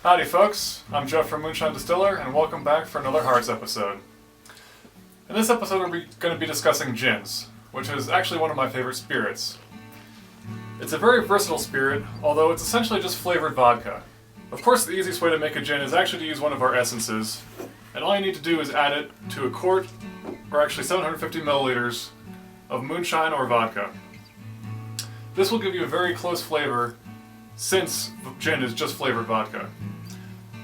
Howdy folks, I'm Jeff from Moonshine Distiller and welcome back for another Hearts episode. In this episode we're going to be discussing gins, which is actually one of my favorite spirits. It's a very versatile spirit, although it's essentially just flavored vodka. Of course the easiest way to make a gin is actually to use one of our essences, and all you need to do is add it to a quart, or actually 750 milliliters, of moonshine or vodka. This will give you a very close flavor since gin is just flavored vodka.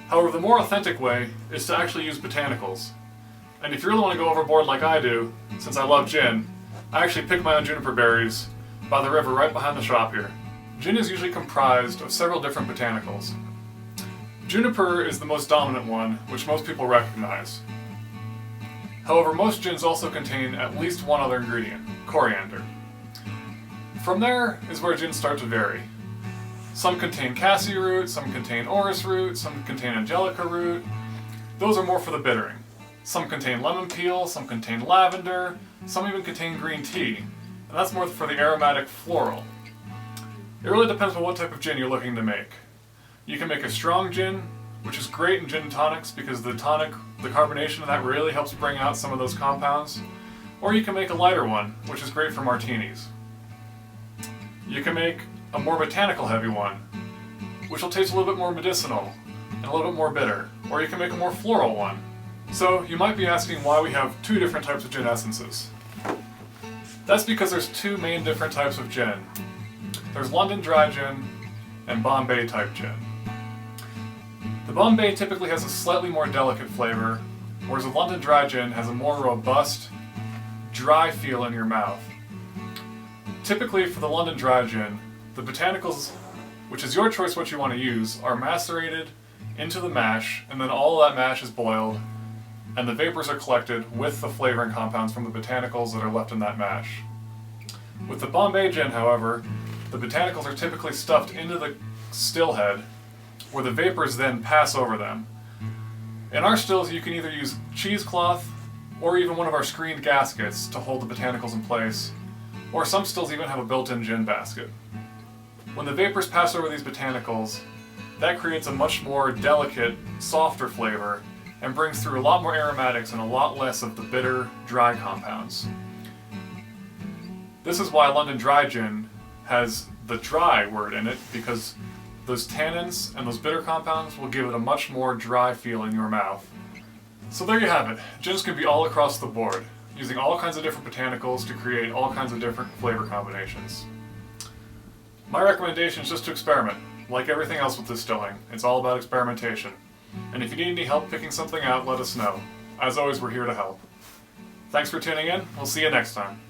However, the more authentic way is to actually use botanicals. And if you really want to go overboard like I do, since I love gin, I actually pick my own juniper berries by the river right behind the shop here. Gin is usually comprised of several different botanicals. Juniper is the most dominant one, which most people recognize. However, most gins also contain at least one other ingredient, coriander. From there is where gins start to vary. Some contain cassia root, some contain orris root, some contain angelica root. Those are more for the bittering. Some contain lemon peel, some contain lavender, some even contain green tea, and that's more for the aromatic floral. It really depends on what type of gin you're looking to make. You can make a strong gin, which is great in gin and tonics because the carbonation of that really helps bring out some of those compounds. Or you can make a lighter one, which is great for martinis. You can make a more botanical heavy one, which will taste a little bit more medicinal and a little bit more bitter. Or you can make a more floral one. So you might be asking why we have two different types of gin essences. That's because there's two main different types of gin. There's London dry gin and Bombay type gin. The Bombay typically has a slightly more delicate flavor, whereas the London dry gin has a more robust, dry feel in your mouth. Typically for the London dry gin, the botanicals, which is your choice what you want to use, are macerated into the mash, and then all of that mash is boiled, and the vapors are collected with the flavoring compounds from the botanicals that are left in that mash. With the Bombay gin, however, the botanicals are typically stuffed into the still head, where the vapors then pass over them. In our stills, you can either use cheesecloth or even one of our screened gaskets to hold the botanicals in place, or some stills even have a built-in gin basket. When the vapors pass over these botanicals, that creates a much more delicate, softer flavor and brings through a lot more aromatics and a lot less of the bitter, dry compounds. This is why London dry gin has the dry word in it, because those tannins and those bitter compounds will give it a much more dry feel in your mouth. So there you have it. Gins can be all across the board, using all kinds of different botanicals to create all kinds of different flavor combinations. My recommendation is just to experiment. Like everything else with distilling, it's all about experimentation. And if you need any help picking something out, let us know. As always, we're here to help. Thanks for tuning in. We'll see you next time.